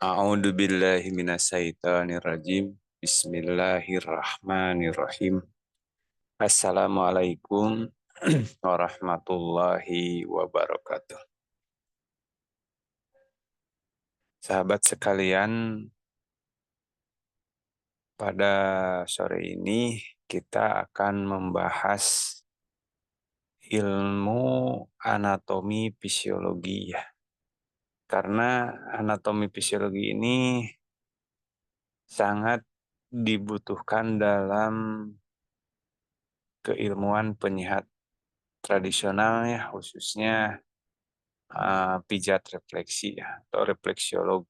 A'udzu billahi minasyaitonir rajim. Bismillahirrahmanirrahim. Assalamualaikum warahmatullahi wabarakatuh. Sahabat sekalian, pada sore ini kita akan membahas ilmu anatomi fisiologi ya. Karena anatomi fisiologi ini sangat dibutuhkan dalam keilmuan penyihat tradisional ya, khususnya pijat refleksi ya, atau refleksiolog.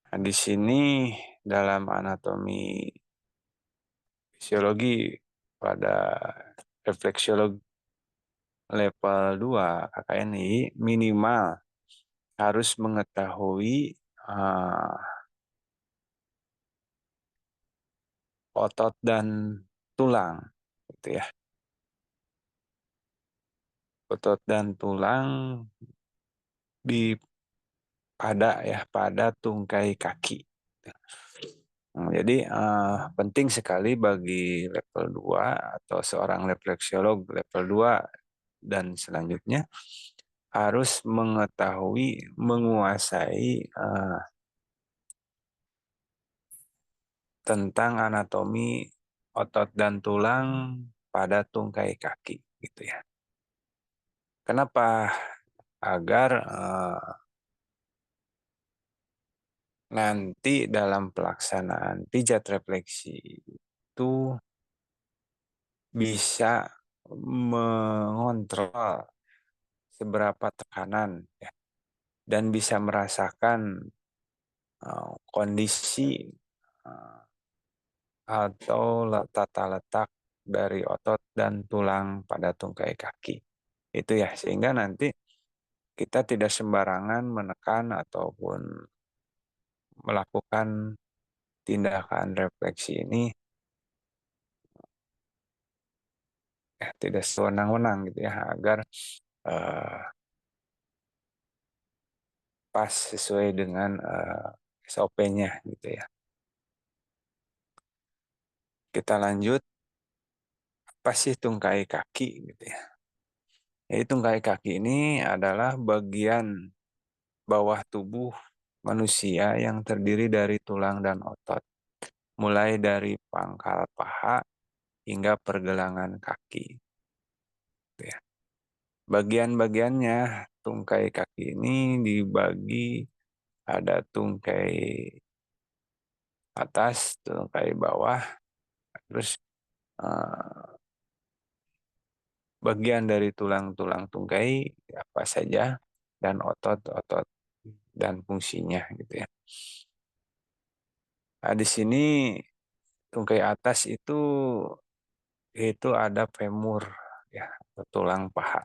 Nah, di sini dalam anatomi fisiologi pada refleksiolog level 2 KKNI minimal harus mengetahui otot dan tulang gitu ya. Otot dan tulang di pada tungkai kaki. Jadi penting sekali bagi level 2 atau seorang refleksiolog level 2 dan selanjutnya harus mengetahui, menguasai tentang anatomi otot dan tulang pada tungkai kaki gitu ya. Kenapa? Agar nanti dalam pelaksanaan pijat refleksi itu bisa mengontrol seberapa tekanan ya, dan bisa merasakan kondisi uh, atau tata letak dari otot dan tulang pada tungkai kaki. Itu ya, sehingga nanti kita tidak sembarangan menekan ataupun melakukan tindakan refleksi ini ya, tidak sewenang-wenang gitu ya, agar uh, pas sesuai dengan SOP-nya gitu ya. Kita lanjut, apa sih tungkai kaki gitu ya. Jadi tungkai kaki ini adalah bagian bawah tubuh manusia yang terdiri dari tulang dan otot, mulai dari pangkal paha hingga pergelangan kaki. Gitu ya. Bagian-bagiannya tungkai kaki ini dibagi, ada tungkai atas, tungkai bawah, terus eh, bagian dari tulang-tulang tungkai apa saja, dan otot-otot dan fungsinya gitu ya. Nah, di sini tungkai atas itu ada femur ya, atau tulang paha.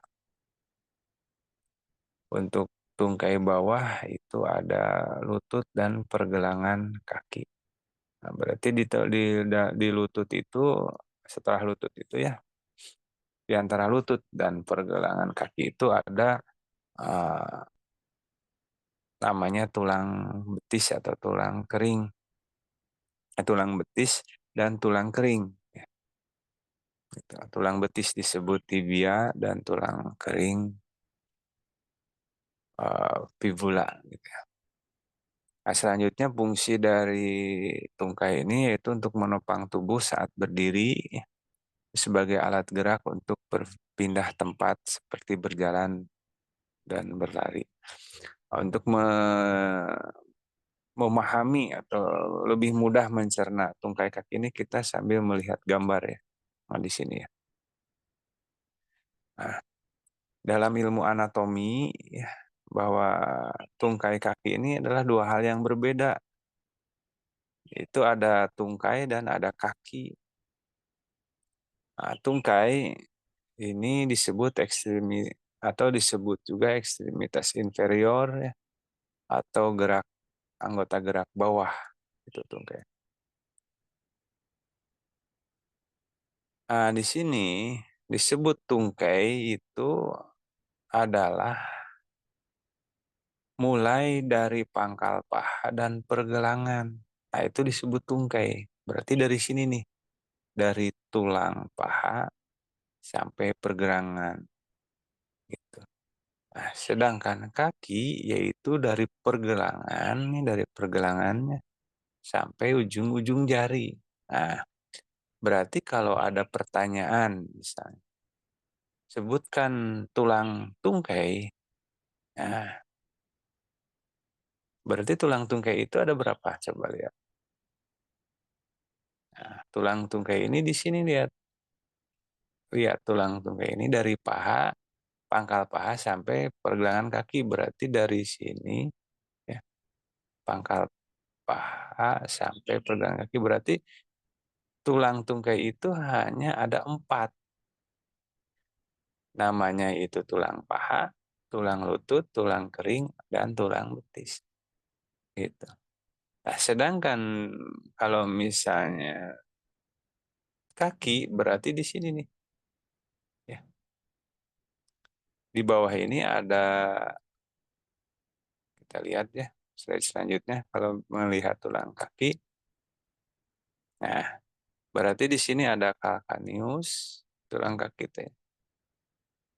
Untuk tungkai bawah itu ada lutut dan pergelangan kaki. Nah, berarti di lutut itu, setelah lutut itu ya, di antara lutut dan pergelangan kaki itu ada uh, namanya tulang betis atau tulang kering. Tulang betis dan tulang kering. Ya, gitu. Tulang betis disebut tibia dan tulang kering fibula. Gitu. Nah, selanjutnya fungsi dari tungkai ini yaitu untuk menopang tubuh saat berdiri ya, sebagai alat gerak untuk berpindah tempat seperti berjalan dan berlari. Untuk memahami atau lebih mudah mencerna tungkai kaki ini kita sambil melihat gambar ya. Nah, di sini ya. Nah, dalam ilmu anatomi ya, bahwa tungkai kaki ini adalah dua hal yang berbeda. Itu ada tungkai dan ada kaki. Nah, tungkai ini disebut atau disebut juga ekstremitas inferior ya, atau anggota gerak bawah itu tungkai. Nah, di sini disebut tungkai itu adalah mulai dari pangkal paha dan pergelangan. Nah, itu disebut tungkai. Berarti dari sini nih, dari tulang paha sampai pergelangan gitu. Nah, sedangkan kaki yaitu dari pergelangan nih, dari pergelangannya sampai ujung-ujung jari. Nah, berarti kalau ada pertanyaan misalnya, sebutkan tulang tungkai. Nah, berarti tulang tungkai itu ada berapa? Coba lihat. Nah, tulang tungkai ini di sini lihat. Lihat tulang tungkai ini dari paha, pangkal paha sampai pergelangan kaki. Berarti dari sini ya, pangkal paha sampai pergelangan kaki. Berarti tulang tungkai itu hanya ada 4. Namanya itu tulang paha, tulang lutut, tulang kering, dan tulang betis. Gitu. Nah, sedangkan kalau misalnya kaki berarti di sini nih. Ya. Di bawah ini ada, kita lihat ya, slide selanjutnya kalau melihat tulang kaki. Nah, berarti di sini ada calcaneus, tulang kaki teh.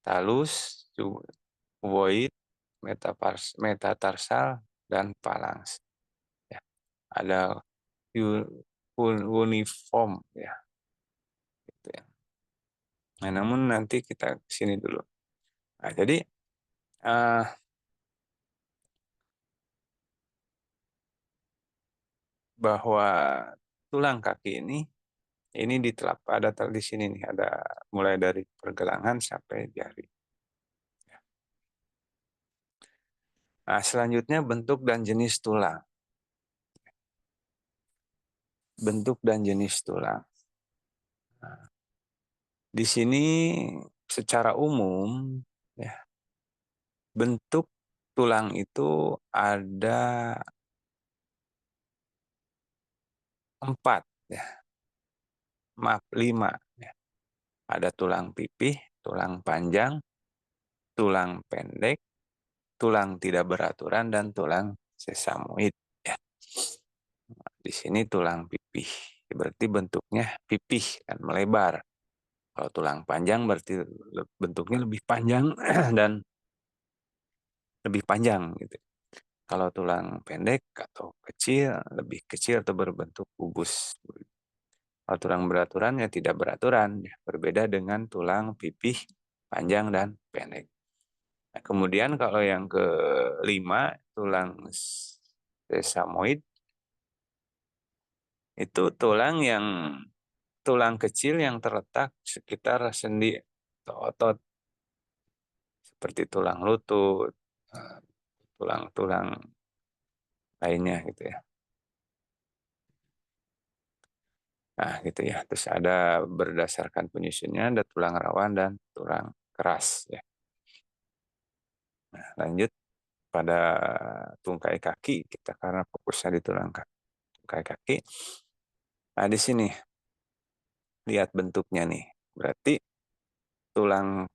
Talus, cuboid, metatarsal, dan phalanx. Ya, ada uniform ya, gitu ya. Nah, namun nanti kita ke sini dulu. Nah, jadi eh, bahwa tulang kaki ini ditelap ada di sini nih, ada mulai dari pergelangan sampai jari. Nah, selanjutnya bentuk dan jenis tulang. Bentuk dan jenis tulang. Nah, di sini secara umum ya, bentuk tulang itu ada 4 ya, maaf 5 ya. Ada tulang pipih, tulang panjang, tulang pendek, tulang tidak beraturan, dan tulang sesamoid ya. Di sini tulang pipih berarti bentuknya pipih dan melebar. Kalau tulang panjang berarti bentuknya lebih panjang dan lebih panjang gitu. Kalau tulang pendek atau kecil, lebih kecil atau berbentuk kubus. Kalau tulang beraturan ya tidak beraturan, ya. Berbeda dengan tulang pipih panjang dan pendek. Nah, kemudian kalau yang kelima, tulang sesamoid, itu tulang kecil yang terletak sekitar sendi atau otot seperti tulang lutut, eh, tulang-tulang lainnya gitu ya. Nah, gitu ya. Terus ada berdasarkan penyusunnya ada tulang rawan dan tulang keras ya. Nah, lanjut pada tungkai kaki kita karena fokusnya di tungkai kaki. Nah, di sini lihat bentuknya nih. Berarti tulang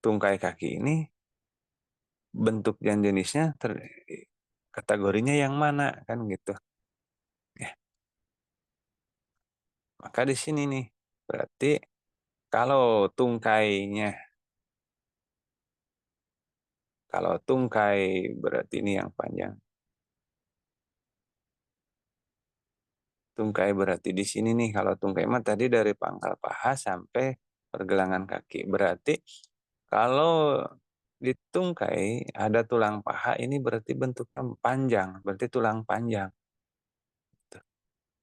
tungkai kaki ini bentuk dan jenisnya kategorinya yang mana kan gitu. Ya, maka di sini nih berarti kalau tungkainya, kalau tungkai berarti ini yang panjang. Tungkai berarti di sini nih, kalau tungkai mah tadi dari pangkal paha sampai pergelangan kaki. Berarti kalau di tungkai ada tulang paha, ini berarti bentuknya panjang, berarti tulang panjang.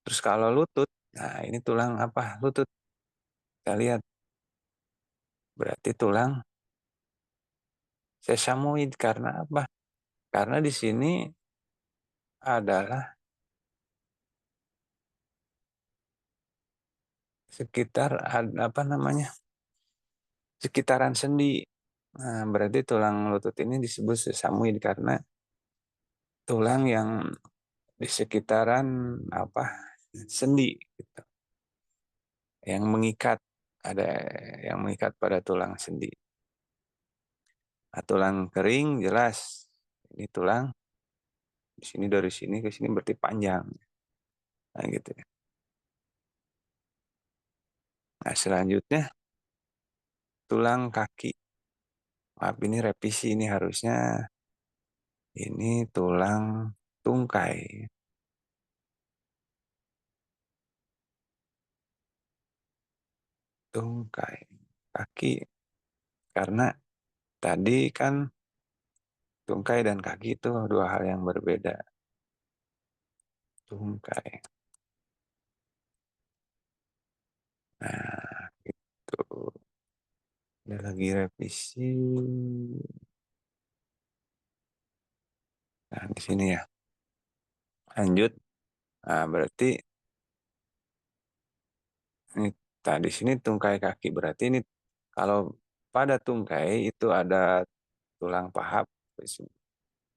Terus kalau lutut, nah ini tulang apa? Lutut. Kita lihat, berarti tulang sesamoid. Karena apa? Karena di sini adalah sekitar apa namanya? Sekitaran sendi. Nah, berarti tulang lutut ini disebut sesamoid karena tulang yang di sekitaran apa sendi gitu, yang mengikat, ada yang mengikat pada tulang sendi. Nah, tulang kering jelas Ini tulang, di sini dari sini ke sini berarti panjang. Nah, gitu ya. Nah, selanjutnya tulang kaki. Maaf, ini revisi, ini harusnya ini tulang tungkai. Tungkai kaki. Karena tadi kan tungkai dan kaki itu dua hal yang berbeda. Tungkai. Nah, itu. Ada lagi revisi. Nah, di sini ya. Lanjut. Nah, berarti ini tadi sini tungkai kaki. Berarti ini kalau pada tungkai itu ada tulang paha,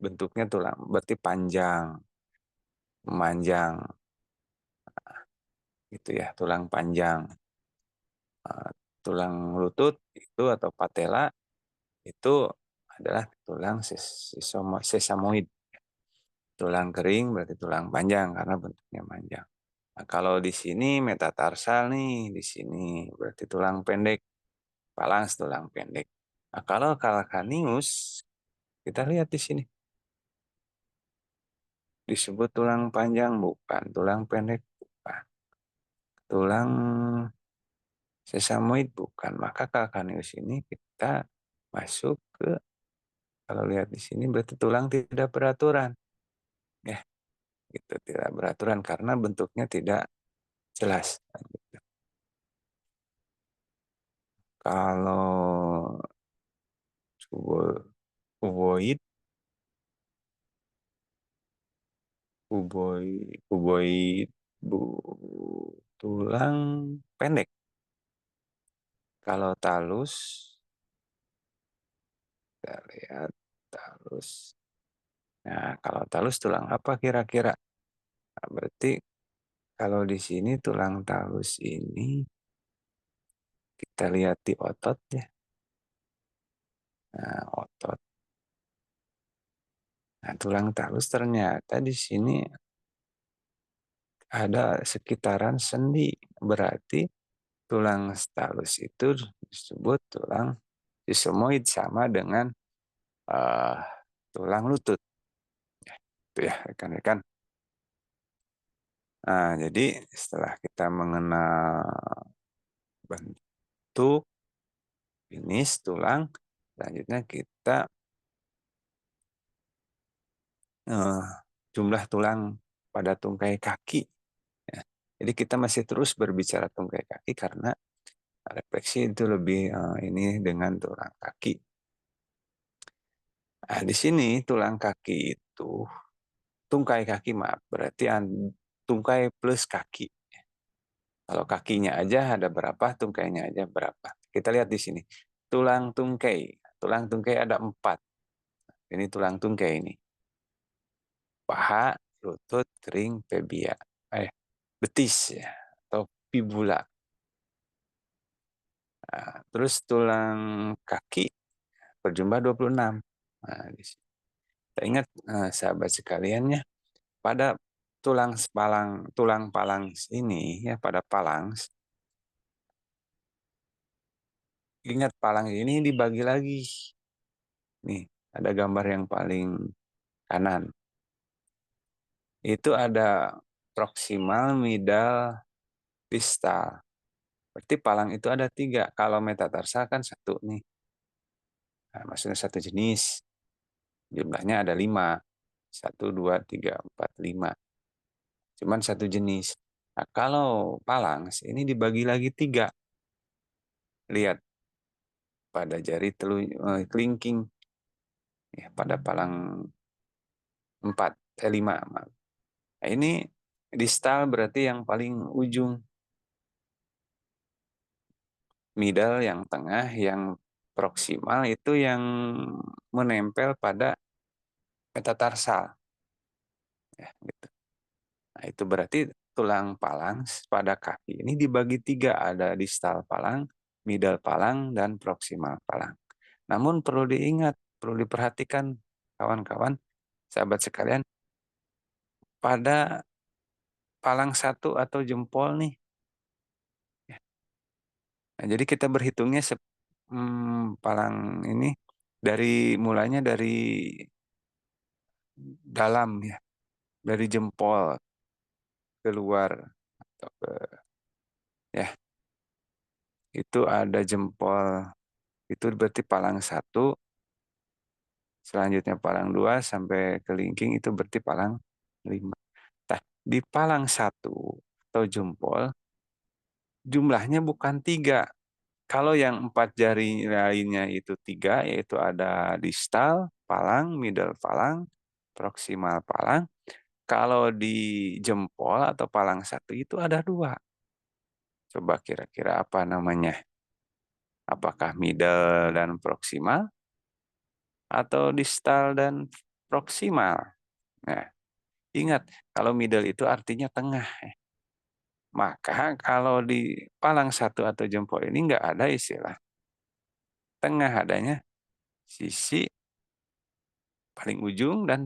bentuknya tulang, berarti panjang, memanjang, gitu ya, tulang panjang. Eh, Tulang lutut itu atau patella itu adalah tulang sesamoid. Tulang kering berarti tulang panjang karena bentuknya panjang. Nah, kalau di sini metatarsal nih, di sini berarti tulang pendek, falanks tulang pendek. Nah, kalau calcaneus, kita lihat di sini disebut tulang panjang bukan, tulang pendek bukan, tulang sesamoid bukan. Maka calcaneus ini kita masuk ke, kalau lihat di sini berarti tulang tidak beraturan. Ya, itu tidak beraturan karena bentuknya tidak jelas. Kalau kuboid, kuboid bu, tulang pendek. Kalau talus, kita lihat talus. Nah, kalau talus tulang apa kira-kira? Nah, berarti kalau di sini tulang talus ini kita lihat di otot ya. Nah, otot. Nah, tulang talus ternyata di sini ada sekitaran sendi. Berarti tulang talus itu disebut tulang sisomoid sama dengan uh, tulang lutut. Ya, itu ya rekan-rekan. Nah, jadi setelah kita mengenal bentuk, jenis tulang, selanjutnya kita uh, jumlah tulang pada tungkai kaki. Ya. Jadi kita masih terus berbicara tungkai kaki karena refleksi itu lebih ini dengan tulang kaki. Nah, di sini tulang kaki itu, tungkai kaki maaf, berarti tungkai plus kaki. Kalau kakinya aja ada berapa, tungkainya aja berapa. Kita lihat di sini. Tulang tungkai. Tulang tungkai ada 4. Ini tulang tungkai ini. Paha, lutut, kering, fibia. Betis ya. Atau fibula. Nah, terus tulang kaki berjumlah 26. Nah, di sini. Kita ingat sahabat sekalian ya, pada tulang palang ini ya, pada palang, ingat palang ini dibagi lagi. Nih, ada gambar yang paling kanan. Itu ada proksimal, middle, distal. Berarti palang itu ada 3. Kalau metatarsal kan 1 nih. Nah, maksudnya satu jenis. Jumlahnya ada 5. 1, 2, 3, 4, 5. Cuman satu jenis. Nah, kalau palang ini dibagi lagi 3. Lihat pada jari kelingking. Ya, pada palang 4, 5. Nah, ini distal berarti yang paling ujung. Middle yang tengah, yang proksimal itu yang menempel pada metatarsal. Ya, gitu. Nah, itu berarti tulang palang pada kaki ini dibagi 3. Ada distal palang, middle palang, dan proksimal palang. Namun perlu diingat, perlu diperhatikan kawan-kawan, sahabat sekalian, pada palang satu atau jempol nih. Nah, jadi kita berhitungnya palang ini mulainya dari dalam ya, dari jempol keluar atau ya, itu ada jempol, itu berarti palang satu, selanjutnya palang dua sampai ke kelingking itu berarti palang lima. Nah, di palang satu atau jempol jumlahnya bukan tiga. Kalau yang empat jari lainnya itu tiga, yaitu ada distal palang, middle palang, proksimal palang. Kalau di jempol atau palang satu itu ada dua. Coba kira-kira apa namanya? Apakah middle dan proksimal atau distal dan proksimal? Nah, ingat kalau middle itu artinya tengah. Maka kalau di palang satu atau jempol ini nggak ada istilah tengah, adanya sisi paling ujung dan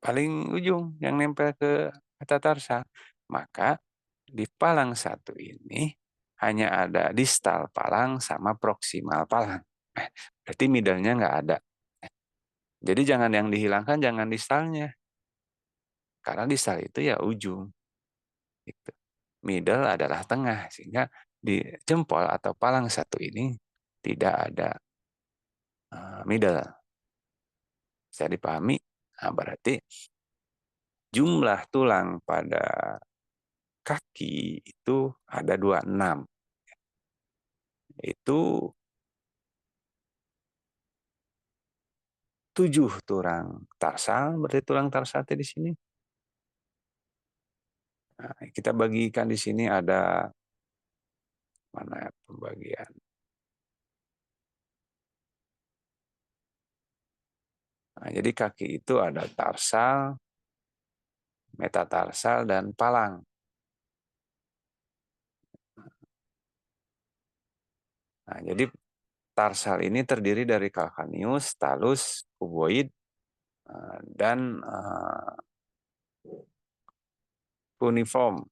paling ujung yang nempel ke metatarsal. Maka di palang satu ini hanya ada distal palang sama proksimal palang. Berarti middle-nya nggak ada. Jadi jangan yang dihilangkan, jangan distalnya. Karena distal itu ya ujung. Gitu. Middle adalah tengah. Sehingga di jempol atau palang satu ini tidak ada middle. Bisa dipahami? Nah, berarti jumlah tulang pada kaki itu ada 26. Itu 7 tulang tarsal, berarti tulang tarsal di sini. Nah, kita bagikan di sini ada mana ya pembagian. Nah, jadi kaki itu ada tarsal, metatarsal, dan palang. Nah, jadi tarsal ini terdiri dari calcaneus, talus, cuboid, dan cuneiform.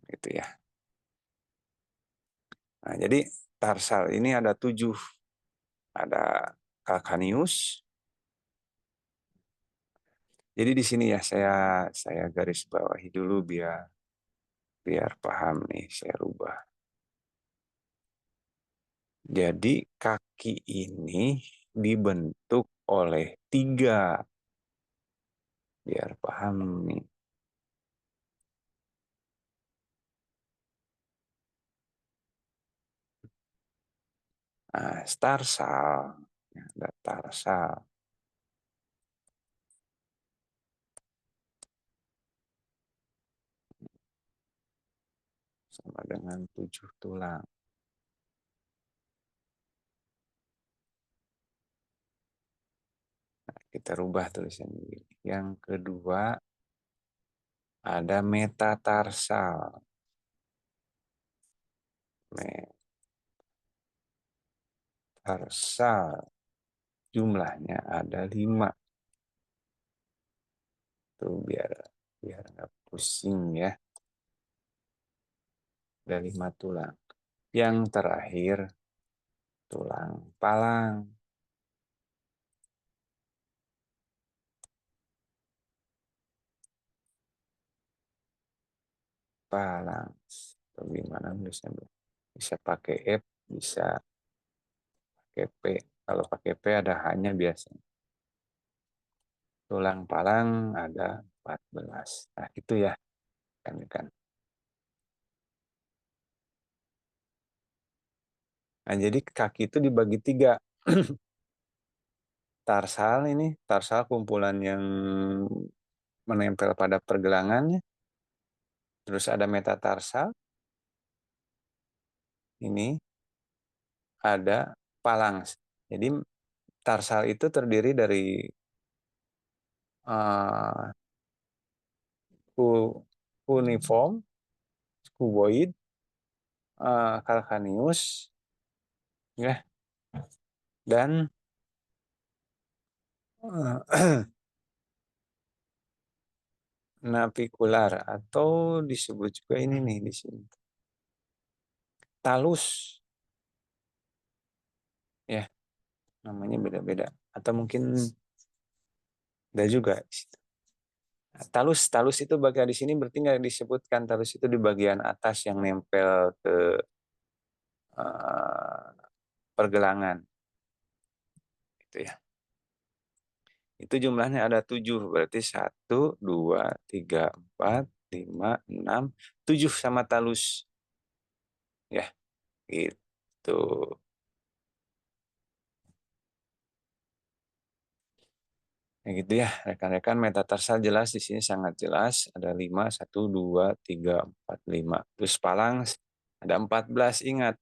Gitu ya. Nah, jadi tarsal ini ada 7. Ada calcaneus. Jadi di sini ya saya garis bawahi dulu biar biar paham nih, saya rubah. Jadi kaki ini dibentuk oleh 3, biar paham nih. Nah, tarsal, ada tarsal sama dengan 7 tulang. Nah, kita rubah tulisannya. Yang kedua ada metatarsal. Metatarsal jumlahnya ada 5. Tuh biar biar nggak pusing ya. Ada 5 tulang. Yang terakhir tulang palang. Palang. Bagaimana bisa bisa pakai F, bisa pakai P. Kalau pakai P ada hanya biasanya. Tulang palang ada 14. Nah, itu ya kan. Nah, jadi kaki itu dibagi 3. Tarsal ini, tarsal kumpulan yang menempel pada pergelangannya. Terus ada metatarsal. Ini ada palang. Jadi tarsal itu terdiri dari uh, cuneiform, cuboid, calcaneus, ya, dan Navikular atau disebut juga ini nih di sini. Talus ya, namanya beda-beda. Atau mungkin ada juga. Talus, talus itu bagian di sini berarti nggak disebutkan talus itu di bagian atas yang nempel ke eh, pergelangan, gitu ya. Itu jumlahnya ada 7, berarti 1, 2, 3, 4, 5, 6, 7 sama talus, ya, gitu. Ya gitu ya, rekan-rekan metatarsal jelas di sini sangat jelas. Ada 5, 1, 2, 3, 4, 5. Terus palang ada 14, ingat.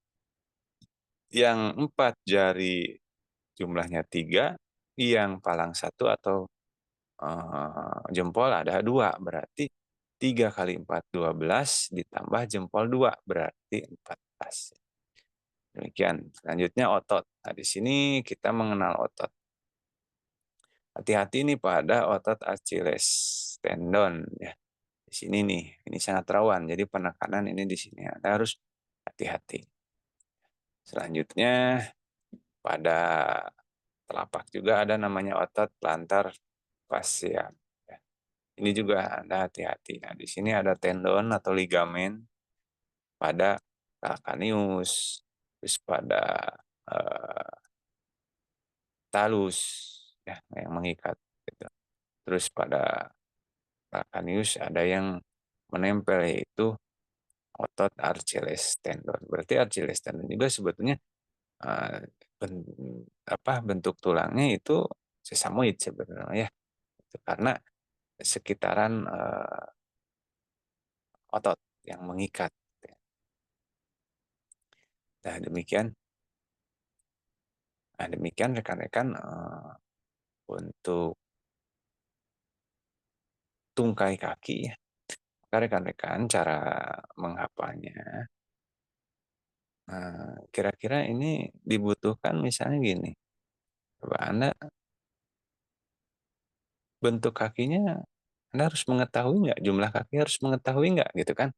Yang 4 jari jumlahnya 3, yang palang 1 atau jempol ada 2, berarti 3 kali 4, 12, ditambah jempol 2, berarti 14. Demikian. Selanjutnya otot. Nah, di sini kita mengenal otot. Hati-hati nih pada otot Achilles tendon ya. Di sini nih, ini sangat rawan. Jadi penekanan ini di sini Anda harus hati-hati. Selanjutnya pada telapak juga ada namanya otot plantar fascia. Ya. Ini juga Anda hati-hati. Nah, di sini ada tendon atau ligamen pada calcaneus, terus pada eh, talus ya yang mengikat gitu. Terus pada calcaneus ada yang menempel yaitu otot Achilles tendon. Berarti Achilles tendon juga sebetulnya eh, ben- bentuk tulangnya itu sesamoid sebenarnya ya. Itu karena sekitaran otot yang mengikat. Nah, demikian rekan-rekan untuk tungkai kaki ya. Maka rekan-rekan cara menghafalnya kira-kira ini dibutuhkan misalnya gini. Coba Anda bentuk kakinya Anda harus mengetahui nggak, jumlah kaki harus mengetahui nggak gitu kan?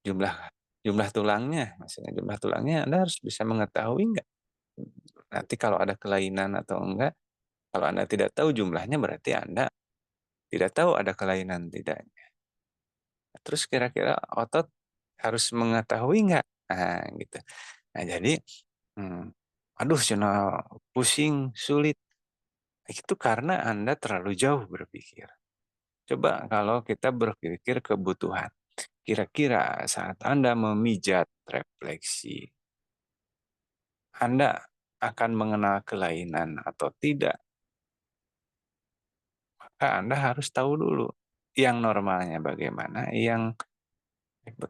Jumlah jumlah tulangnya, maksudnya jumlah tulangnya Anda harus bisa mengetahui nggak? Nanti kalau ada kelainan atau enggak, kalau Anda tidak tahu jumlahnya berarti Anda tidak tahu ada kelainan tidak. Terus kira-kira otot harus mengetahui nggak? Nah, gitu. Nah, jadi, hmm, aduh, cina pusing, sulit. Itu karena Anda terlalu jauh berpikir. Coba kalau kita berpikir kebutuhan. Kira-kira saat Anda memijat refleksi, Anda akan mengenal kelainan atau tidak, maka Anda harus tahu dulu yang normalnya bagaimana, yang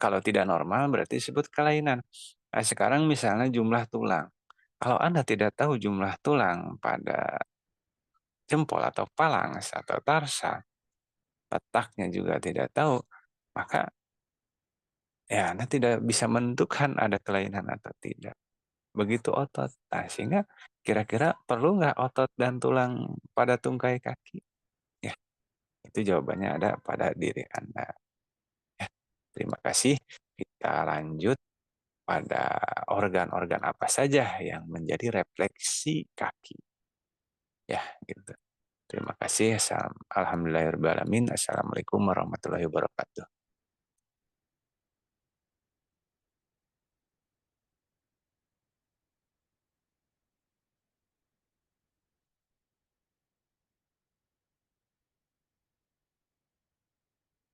kalau tidak normal berarti disebut kelainan. Nah, sekarang misalnya jumlah tulang. Kalau Anda tidak tahu jumlah tulang pada jempol atau falangs atau tarsa, letaknya juga tidak tahu, maka ya Anda tidak bisa menentukan ada kelainan atau tidak. Begitu otot. Nah, sehingga kira-kira perlu nggak otot dan tulang pada tungkai kaki? Ya, itu jawabannya ada pada diri Anda. Ya, terima kasih. Kita lanjut pada organ-organ apa saja yang menjadi refleksi kaki. Ya, gitu. Terima kasih. Alhamdulillahirrahmanirrahim. Assalamualaikum warahmatullahi wabarakatuh.